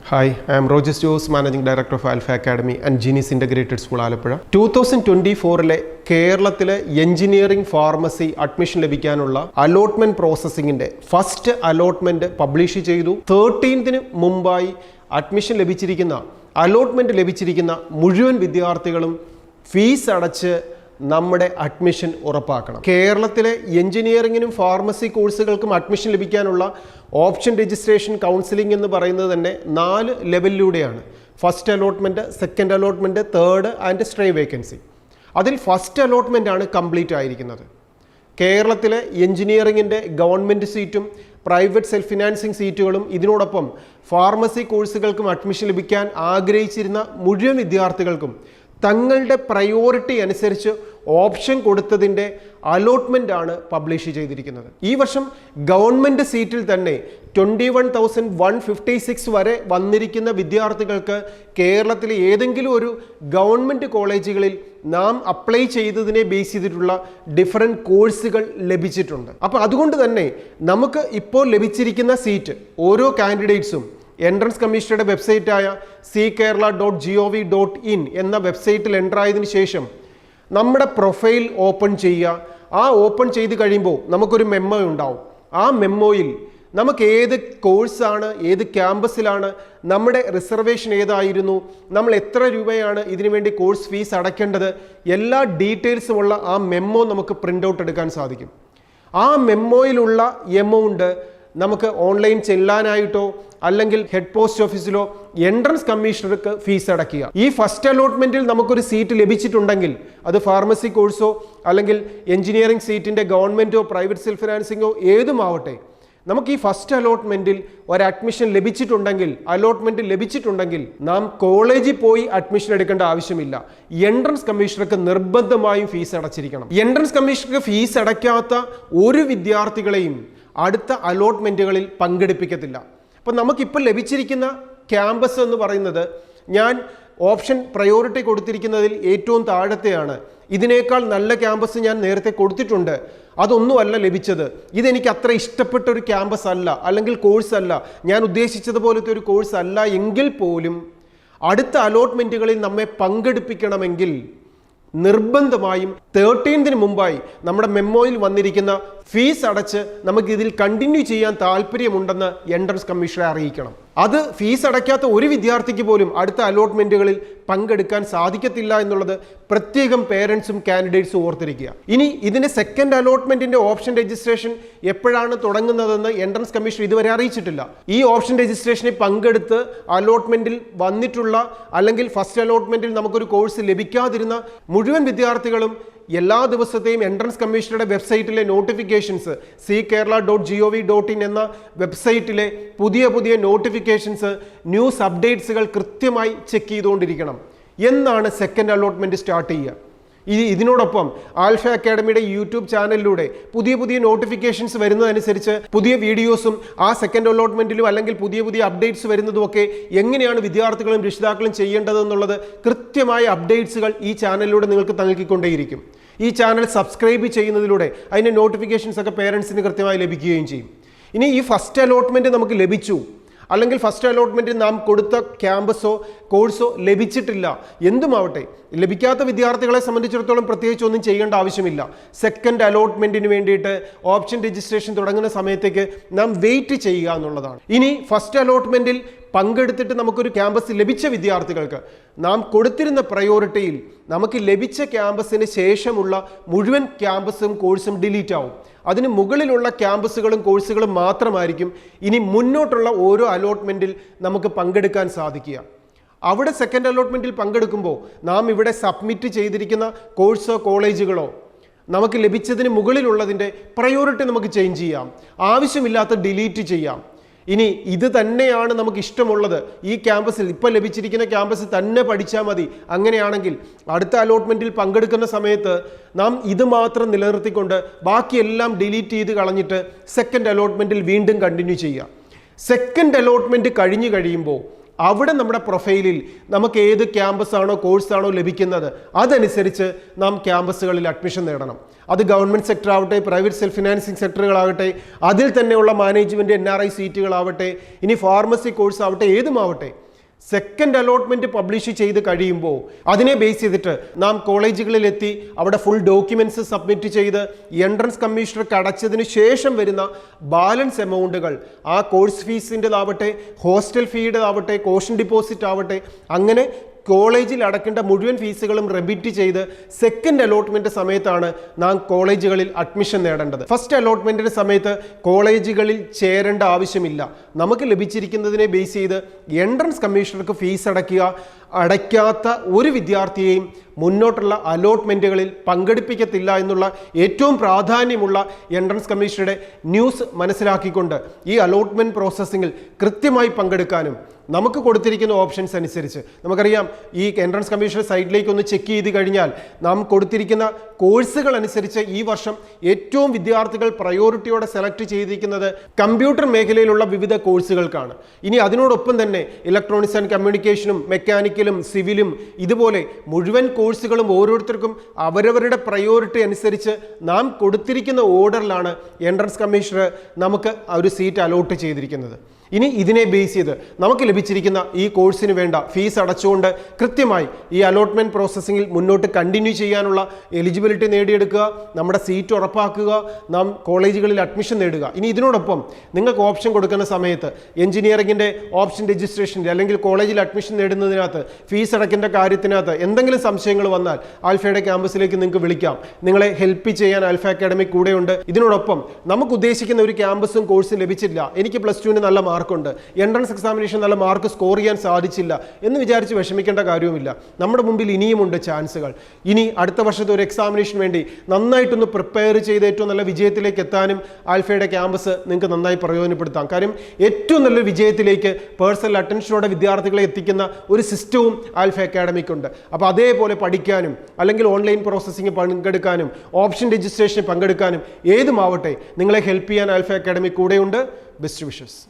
Hi, I am Roger Jose, Managing Director of Alpha Academy and Genius Integrated School, Alappuzha. 2024 കേരളത്തിലെ engineering pharmacy admission ലഭിക്കാനുള്ള allotment പ്രോസസ്സിംഗിന്റെ first allotment publish ചെയ്തു. 13th മുമ്പായി admission ലഭിച്ചിരിക്കുന്ന allotment ലഭിച്ചിരിക്കുന്ന മുഴുവൻ വിദ്യാർത്ഥികളും fees അടച്ച് നമ്മുടെ അഡ്മിഷൻ ഉറപ്പാക്കണം. കേരളത്തിലെ എഞ്ചിനീയറിംഗിനും ഫാർമസി കോഴ്സുകൾക്കും അഡ്മിഷൻ ലഭിക്കാനുള്ള ഓപ്ഷൻ രജിസ്ട്രേഷൻ കൗൺസിലിംഗ് എന്ന് പറയുന്നത് തന്നെ 4 ലെവലിലൂടെയാണ്. First allotment, second allotment, third and stray vacancy. അതിൽ ഫസ്റ്റ് അലോട്ട്മെന്റ് ആണ് കംപ്ലീറ്റ് ആയിരിക്കുന്നത്. കേരളത്തിലെ എഞ്ചിനീയറിംഗിൻ്റെ ഗവൺമെൻറ് സീറ്റും പ്രൈവറ്റ് സെൽഫ് ഫിനാൻസിങ് സീറ്റുകളും ഇതിനോടൊപ്പം ഫാർമസി കോഴ്സുകൾക്കും അഡ്മിഷൻ ലഭിക്കാൻ ആഗ്രഹിച്ചിരുന്ന മുഴുവൻ വിദ്യാർത്ഥികൾക്കും തങ്ങളുടെ പ്രയോറിറ്റി അനുസരിച്ച് ഓപ്ഷൻ കൊടുത്തതിൻ്റെ അലോട്ട്മെൻ്റ് ആണ് പബ്ലിഷ് ചെയ്തിരിക്കുന്നത്. ഈ വർഷം ഗവൺമെൻറ് സീറ്റിൽ തന്നെ 21,156 വരെ വന്നിരിക്കുന്ന വിദ്യാർത്ഥികൾക്ക് കേരളത്തിലെ ഏതെങ്കിലും ഒരു ഗവൺമെൻറ് കോളേജുകളിൽ നാം അപ്ലൈ ചെയ്തതിനെ ബേസ് ചെയ്തിട്ടുള്ള ഡിഫറെൻറ്റ് കോഴ്സുകൾ ലഭിച്ചിട്ടുണ്ട്. അപ്പോൾ അതുകൊണ്ട് തന്നെ നമുക്ക് ഇപ്പോൾ ലഭിച്ചിരിക്കുന്ന സീറ്റ് ഓരോ കാൻഡിഡേറ്റ്സും എൻട്രൻസ് കമ്മീഷണറുടെ വെബ്സൈറ്റായ ckerala.gov.in എന്ന വെബ്സൈറ്റിൽ എൻ്റർ ആയതിനു ശേഷം നമ്മുടെ പ്രൊഫൈൽ ഓപ്പൺ ചെയ്യുക. ആ ഓപ്പൺ ചെയ്ത് കഴിയുമ്പോൾ നമുക്കൊരു മെമ്മോ ഉണ്ടാവും. ആ മെമ്മോയിൽ നമുക്ക് ഏത് കോഴ്സാണ്, ഏത് ക്യാമ്പസിലാണ്, നമ്മുടെ റിസർവേഷൻ ഏതായിരുന്നു, നമ്മൾ എത്ര രൂപയാണ് ഇതിനു വേണ്ടി കോഴ്സ് ഫീസ് അടയ്ക്കേണ്ടത്, എല്ലാ ഡീറ്റെയിൽസുമുള്ള ആ മെമ്മോ നമുക്ക് പ്രിൻ്റ് ഔട്ട് എടുക്കാൻ സാധിക്കും. ആ മെമ്മോയിലുള്ള എമൗണ്ട് നമുക്ക് ഓൺലൈൻ ചെല്ലാനായിട്ടോ അല്ലെങ്കിൽ ഹെഡ് പോസ്റ്റ് ഓഫീസിലോ എൻട്രൻസ് കമ്മീഷണർക്ക് ഫീസ് അടയ്ക്കുക. ഈ ഫസ്റ്റ് അലോട്ട്മെൻറ്റിൽ നമുക്കൊരു സീറ്റ് ലഭിച്ചിട്ടുണ്ടെങ്കിൽ അത് ഫാർമസി കോഴ്സോ അല്ലെങ്കിൽ എഞ്ചിനീയറിംഗ് സീറ്റിൻ്റെ ഗവൺമെൻറ്റോ പ്രൈവറ്റ് സെൽഫ് ഫിനാൻസിങ്ങോ ഏതുമാവട്ടെ, നമുക്ക് ഈ ഫസ്റ്റ് അലോട്ട്മെൻറ്റിൽ ഒരു അഡ്മിഷൻ ലഭിച്ചിട്ടുണ്ടെങ്കിൽ നാം കോളേജിൽ പോയി അഡ്മിഷൻ എടുക്കേണ്ട ആവശ്യമില്ല. എൻട്രൻസ് കമ്മീഷണർക്ക് നിർബന്ധമായും ഫീസ് അടച്ചിരിക്കണം. എൻട്രൻസ് കമ്മീഷണർക്ക് ഫീസ് അടയ്ക്കാത്ത ഒരു വിദ്യാർത്ഥികളെയും അടുത്ത അലോട്ട്മെൻറ്റുകളിൽ പങ്കെടുപ്പിക്കത്തില്ല. അപ്പോൾ നമുക്കിപ്പോൾ ലഭിച്ചിരിക്കുന്ന ക്യാമ്പസ് എന്ന് പറയുന്നത് ഞാൻ ഓപ്ഷൻ പ്രയോറിറ്റി കൊടുത്തിരിക്കുന്നതിൽ ഏറ്റവും താഴത്തെയാണ്. ഇതിനേക്കാൾ നല്ല ക്യാമ്പസ് ഞാൻ നേരത്തെ കൊടുത്തിട്ടുണ്ട്, അതൊന്നുമല്ല ലഭിച്ചത്. ഇതെനിക്ക് അത്ര ഇഷ്ടപ്പെട്ട ഒരു ക്യാമ്പസ് അല്ല, അല്ലെങ്കിൽ കോഴ്സ് അല്ല, ഞാൻ ഉദ്ദേശിച്ചതുപോലത്തെ ഒരു കോഴ്സ് അല്ല എങ്കിൽ പോലും അടുത്ത അലോട്ട്മെൻറ്റുകളിൽ നമ്മെ പങ്കെടുപ്പിക്കണമെങ്കിൽ നിർബന്ധമായും 13th മുമ്പായി നമ്മുടെ മെമ്മോയിൽ വന്നിരിക്കുന്ന ഫീസ് അടച്ച് നമുക്ക് ഇതിൽ കണ്ടിന്യൂ ചെയ്യാൻ താല്പര്യമുണ്ടെന്ന് എൻട്രൻസ് കമ്മീഷണറെ അറിയിക്കണം. അത് ഫീസ് അടയ്ക്കാത്ത ഒരു വിദ്യാർത്ഥിക്ക് പോലും അടുത്ത അലോട്ട്മെൻറ്റുകളിൽ പങ്കെടുക്കാൻ സാധിക്കത്തില്ല എന്നുള്ളത് പ്രത്യേകം പേരൻസും കാൻഡിഡേറ്റ്സും ഓർത്തിരിക്കുക. ഇനി ഇതിൻ്റെ സെക്കൻഡ് അലോട്ട്മെൻറ്റിൻ്റെ ഓപ്ഷൻ രജിസ്ട്രേഷൻ എപ്പോഴാണ് തുടങ്ങുന്നതെന്ന് എൻട്രൻസ് കമ്മീഷൻ ഇതുവരെ അറിയിച്ചിട്ടില്ല. ഈ ഓപ്ഷൻ രജിസ്ട്രേഷനിൽ പങ്കെടുത്ത് അലോട്ട്മെൻറ്റിൽ വന്നിട്ടുള്ള അല്ലെങ്കിൽ ഫസ്റ്റ് അലോട്ട്മെൻറ്റിൽ നമുക്കൊരു കോഴ്സ് ലഭിക്കാതിരുന്ന മുഴുവൻ വിദ്യാർത്ഥികളും എല്ലാ ദിവസത്തെയും എൻട്രൻസ് കമ്മീഷണറുടെ വെബ്സൈറ്റിലെ നോട്ടിഫിക്കേഷൻസ് ckerala.gov.in എന്ന വെബ്സൈറ്റിലെ പുതിയ നോട്ടിഫിക്കേഷൻസ്, ന്യൂസ് അപ്ഡേറ്റ്സുകൾ കൃത്യമായി ചെക്ക് ചെയ്തുകൊണ്ടിരിക്കണം. എന്നാണ് സെക്കൻഡ് അലോട്ട്മെൻറ്റ് സ്റ്റാർട്ട് ചെയ്യുക. ഇതിനോടൊപ്പം ആൽഫ അക്കാഡമിയുടെ യൂട്യൂബ് ചാനലിലൂടെ പുതിയ നോട്ടിഫിക്കേഷൻസ് വരുന്നതനുസരിച്ച് പുതിയ വീഡിയോസും ആ സെക്കൻഡ് അലോട്ട്മെൻറ്റിലും അല്ലെങ്കിൽ പുതിയ അപ്ഡേറ്റ്സ് വരുന്നതുമൊക്കെ എങ്ങനെയാണ് വിദ്യാർത്ഥികളും രക്ഷിതാക്കളും ചെയ്യേണ്ടതെന്നുള്ളത് കൃത്യമായ അപ്ഡേറ്റ്സുകൾ ഈ ചാനലിലൂടെ നിങ്ങൾക്ക് നൽകിക്കൊണ്ടേയിരിക്കും. ഈ ചാനൽ സബ്സ്ക്രൈബ് ചെയ്യുന്നതിലൂടെ അതിൻ്റെ നോട്ടിഫിക്കേഷൻസ് ഒക്കെ പേരൻസിന് കൃത്യമായി ലഭിക്കുകയും ചെയ്യും. ഇനി ഈ ഫസ്റ്റ് അലോട്ട്മെൻറ്റ് നമുക്ക് ലഭിച്ചു, അല്ലെങ്കിൽ ഫസ്റ്റ് അലോട്ട്മെൻറ്റിൽ നാം കൊടുത്ത ക്യാമ്പസോ കോഴ്സോ ലഭിച്ചിട്ടില്ല, എന്തുമാവട്ടെ, ലഭിക്കാത്ത വിദ്യാർത്ഥികളെ സംബന്ധിച്ചിടത്തോളം പ്രത്യേകിച്ച് ഒന്നും ചെയ്യേണ്ട ആവശ്യമില്ല. സെക്കൻഡ് അലോട്ട്മെൻറ്റിന് വേണ്ടിയിട്ട് ഓപ്ഷൻ രജിസ്ട്രേഷൻ തുടങ്ങുന്ന സമയത്തേക്ക് നാം വെയിറ്റ് ചെയ്യുക എന്നുള്ളതാണ്. ഇനി ഫസ്റ്റ് അലോട്ട്മെൻറ്റിൽ പങ്കെടുത്തിട്ട് നമുക്കൊരു ക്യാമ്പസ് ലഭിച്ച വിദ്യാർത്ഥികൾക്ക് നാം കൊടുത്തിരുന്ന പ്രയോറിറ്റിയിൽ നമുക്ക് ലഭിച്ച ക്യാമ്പസിന് ശേഷമുള്ള മുഴുവൻ ക്യാമ്പസും കോഴ്സും ഡിലീറ്റ് ആവും. അതിന് മുകളിലുള്ള ക്യാമ്പസുകളും കോഴ്സുകളും മാത്രമായിരിക്കും ഇനി മുന്നോട്ടുള്ള ഓരോ അലോട്ട്മെൻറ്റിൽ നമുക്ക് പങ്കെടുക്കാൻ സാധിക്കുക. അവിടെ സെക്കൻഡ് അലോട്ട്മെൻറ്റിൽ പങ്കെടുക്കുമ്പോൾ നാം ഇവിടെ സബ്മിറ്റ് ചെയ്തിരിക്കുന്ന കോഴ്സോ കോളേജുകളോ നമുക്ക് ലഭിച്ചതിന് മുകളിലുള്ളതിൻ്റെ പ്രയോറിറ്റി നമുക്ക് ചേഞ്ച് ചെയ്യാം, ആവശ്യമില്ലാത്ത ഡിലീറ്റ് ചെയ്യാം. ഇനി ഇത് തന്നെയാണ് നമുക്ക് ഇഷ്ടമുള്ളത്, ഈ ക്യാമ്പസിൽ ഇപ്പോൾ ലഭിച്ചിരിക്കുന്ന ക്യാമ്പസ് തന്നെ പഠിച്ചാൽ മതി, അങ്ങനെയാണെങ്കിൽ അടുത്ത അലോട്ട്മെൻറ്റിൽ പങ്കെടുക്കുന്ന സമയത്ത് നാം ഇത് മാത്രം നിലനിർത്തിക്കൊണ്ട് ബാക്കിയെല്ലാം ഡിലീറ്റ് ചെയ്ത് കളഞ്ഞിട്ട് സെക്കൻഡ് അലോട്ട്മെൻറ്റിൽ വീണ്ടും കണ്ടിന്യൂ ചെയ്യുക. സെക്കൻഡ് അലോട്ട്മെൻറ്റ് കഴിഞ്ഞു കഴിയുമ്പോൾ അവിടെ നമ്മുടെ പ്രൊഫൈലിൽ നമുക്ക് ഏത് ക്യാമ്പസാണോ കോഴ്സാണോ ലഭിക്കുന്നത് അതനുസരിച്ച് നാം ക്യാമ്പസുകളിൽ അഡ്മിഷൻ നേടണം. അത് ഗവൺമെൻറ് സെക്ടർ ആവട്ടെ, പ്രൈവറ്റ് സെൽഫ് ഫിനാൻസിങ് സെക്ടറുകളാകട്ടെ, അതിൽ തന്നെയുള്ള മാനേജ്മെൻറ്റ് NRI സീറ്റുകളാവട്ടെ, ഇനി ഫാർമസി കോഴ്സ് ആവട്ടെ, ഏതുമാവട്ടെ, സെക്കൻഡ് അലോട്ട്മെൻറ്റ് പബ്ലിഷ് ചെയ്ത് കഴിയുമ്പോൾ അതിനെ ബേസ് ചെയ്തിട്ട് നാം കോളേജുകളിലെത്തി അവിടെ ഫുൾ ഡോക്യുമെൻറ്റ്സ് സബ്മിറ്റ് ചെയ്ത് എൻട്രൻസ് കമ്മീഷണർക്ക് അടച്ചതിന് ശേഷം വരുന്ന ബാലൻസ് എമൗണ്ടുകൾ ആ കോഴ്സ് ഫീസിൻ്റെതാവട്ടെ, ഹോസ്റ്റൽ ഫീയുടേതാവട്ടെ, കോഷൻ ഡിപ്പോസിറ്റ് ആവട്ടെ, അങ്ങനെ കോളേജിൽ അടക്കേണ്ട മുഴുവൻ ഫീസുകളും റെബിറ്റ് ചെയ്ത് സെക്കൻഡ് അലോട്ട്മെൻറ്റ് സമയത്താണ് നാം കോളേജുകളിൽ അഡ്മിഷൻ നേടേണ്ടത്. ഫസ്റ്റ് അലോട്ട്മെൻറ്റിൻ്റെ സമയത്ത് കോളേജുകളിൽ ചേരേണ്ട ആവശ്യമില്ല. നമുക്ക് ലഭിച്ചിരിക്കുന്നതിനെ ബേസ് ചെയ്ത് എൻട്രൻസ് കമ്മീഷണർക്ക് ഫീസ് അടയ്ക്കാത്ത ഒരു വിദ്യാർത്ഥിയെയും മുന്നോട്ടുള്ള അലോട്ട്മെൻറ്റുകളിൽ പങ്കെടുപ്പിക്കത്തില്ല എന്നുള്ള ഏറ്റവും പ്രാധാന്യമുള്ള എൻട്രൻസ് കമ്മീഷനുടെ ന്യൂസ് മനസ്സിലാക്കിക്കൊണ്ട് ഈ അലോട്ട്മെൻറ്റ് പ്രോസസ്സിങ്ങിൽ കൃത്യമായി പങ്കെടുക്കാനും നമുക്ക് കൊടുത്തിരിക്കുന്ന ഓപ്ഷൻസ് അനുസരിച്ച് നമുക്കറിയാം, ഈ എൻട്രൻസ് കമ്മീഷൻ സൈറ്റിലേക്ക് ഒന്ന് ചെക്ക് ചെയ്ത് കഴിഞ്ഞാൽ നാം കൊടുത്തിരിക്കുന്ന കോഴ്സുകൾ അനുസരിച്ച് ഈ വർഷം ഏറ്റവും വിദ്യാർത്ഥികൾ പ്രയോറിറ്റിയോടെ സെലക്ട് ചെയ്തിരിക്കുന്നത് കമ്പ്യൂട്ടർ മേഖലയിലുള്ള വിവിധ കോഴ്സുകൾക്കാണ്. ഇനി അതിനോടൊപ്പം തന്നെ ഇലക്ട്രോണിക്സ് ആൻഡ് കമ്മ്യൂണിക്കേഷനും മെക്കാനിക്കലും സിവിലും ഇതുപോലെ മുഴുവൻ കോഴ്സുകളും ഓരോരുത്തർക്കും അവരവരുടെ പ്രയോറിറ്റി അനുസരിച്ച് നാം കൊടുത്തിരിക്കുന്ന ഓർഡറിലാണ് എൻട്രൻസ് കമ്മീഷണർ നമുക്ക് ഒരു സീറ്റ് അലോട്ട് ചെയ്തിരിക്കുന്നത്. ഇനി ഇതിനെ ബേസ് ചെയ്ത് നമുക്ക് ലഭിച്ചിരിക്കുന്ന ഈ കോഴ്സിന് വേണ്ട ഫീസ് അടച്ചുകൊണ്ട് കൃത്യമായി ഈ അലോട്ട്മെൻറ്റ് പ്രോസസ്സിങ്ങിൽ മുന്നോട്ട് കണ്ടിന്യൂ ചെയ്യാനുള്ള എലിജിബിലിറ്റി നേടിയെടുക്കുക, നമ്മുടെ സീറ്റ് ഉറപ്പാക്കുക, നാം കോളേജുകളിൽ അഡ്മിഷൻ നേടുക. ഇനി ഇതിനോടൊപ്പം നിങ്ങൾക്ക് ഓപ്ഷൻ കൊടുക്കുന്ന സമയത്ത് എഞ്ചിനീയറിംഗിൻ്റെ ഓപ്ഷൻ രജിസ്ട്രേഷൻ്റെ അല്ലെങ്കിൽ കോളേജിൽ അഡ്മിഷൻ നേടുന്നതിനകത്ത് ഫീസ് അടയ്ക്കേണ്ട കാര്യത്തിനകത്ത് എന്തെങ്കിലും സംശയങ്ങൾ വന്നാൽ ആൽഫയുടെ ക്യാമ്പസിലേക്ക് നിങ്ങൾക്ക് വിളിക്കാം. നിങ്ങളെ ഹെൽപ്പ് ചെയ്യാൻ ആൽഫ അക്കാഡമി കൂടെയുണ്ട്. ഇതിനോടൊപ്പം നമുക്ക് ഉദ്ദേശിക്കുന്ന ഒരു ക്യാമ്പസും കോഴ്സും ലഭിച്ചില്ല, എനിക്ക് +2 നല്ല മാർക്കുണ്ട്, എൻട്രൻസ് എക്സാമിനേഷൻ നല്ല മാർക്ക് സ്കോർ ചെയ്യാൻ സാധിച്ചില്ല എന്ന് വിചാരിച്ച് വിഷമിക്കേണ്ട കാര്യവുമില്ല. നമ്മുടെ മുമ്പിൽ ഇനിയുമുണ്ട് ചാൻസുകൾ. ഇനി അടുത്ത വർഷത്തെ ഒരു എക്സാമിനേഷൻ വേണ്ടി നന്നായിട്ടൊന്ന് പ്രിപ്പയർ ചെയ്ത് ഏറ്റവും നല്ല വിജയത്തിലേക്ക് എത്താനും ആൽഫയുടെ ക്യാമ്പസ് നിങ്ങൾക്ക് നന്നായി പ്രയോജനപ്പെടുത്താം. കാര്യം ഏറ്റവും നല്ലൊരു വിജയത്തിലേക്ക് പേഴ്സണൽ അറ്റൻഷനോടെ വിദ്യാർത്ഥികളെ എത്തിക്കുന്ന ഒരു സിസ്റ്റവും ആൽഫ അക്കാഡമിക്കുണ്ട്. അപ്പോൾ അതേപോലെ പഠിക്കാനും അല്ലെങ്കിൽ ഓൺലൈൻ പ്രോസസ്സിംഗ് പങ്കെടുക്കാനും ഓപ്ഷൻ രജിസ്ട്രേഷന് പങ്കെടുക്കാനും ഏതുമാവട്ടെ നിങ്ങളെ ഹെൽപ്പ് ചെയ്യാൻ ആൽഫ അക്കാഡമി കൂടെയുണ്ട്. Best wishes.